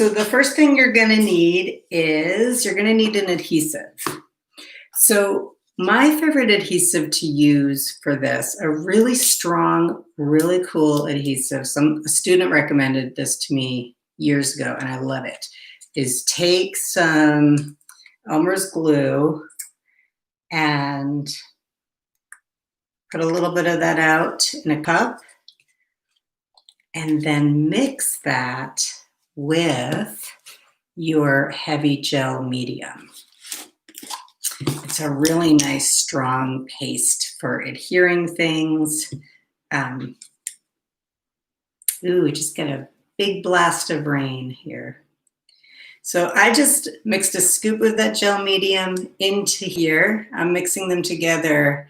So the first thing you're gonna need is you're gonna need an adhesive. So my favorite adhesive to use for this, a really strong, really cool adhesive, a student recommended this to me years ago and I love it, is take some Elmer's glue and put a little bit of that out in a cup and then mix that with your heavy gel medium. It's a really nice, strong paste for adhering things. Ooh, just get a big blast of rain here. So I just mixed a scoop of that gel medium into here. I'm mixing them together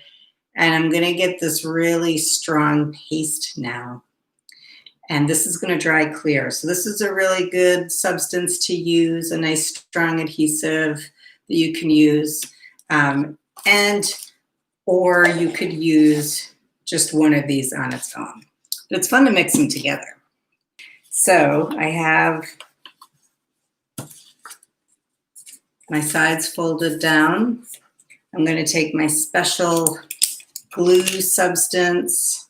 and I'm gonna get this really strong paste now. And this is gonna dry clear. So this is a really good substance to use, a nice strong adhesive that you can use. Or you could use just one of these on its own. But it's fun to mix them together. So I have my sides folded down. I'm gonna take my special glue substance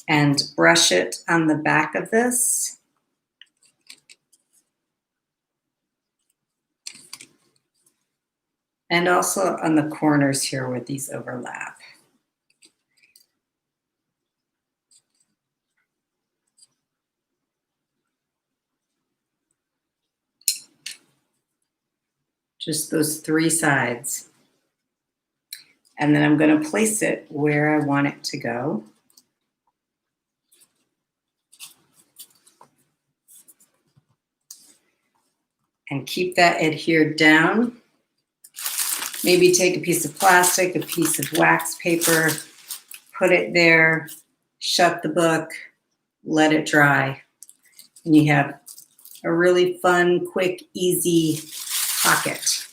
and brush it on the back of this. And also on the corners here where these overlap. Just those three sides. And then I'm going to place it where I want it to go. And keep that adhered down. Maybe take a piece of plastic, a piece of wax paper, put it there, shut the book, let it dry. And you have a really fun, quick, easy pocket.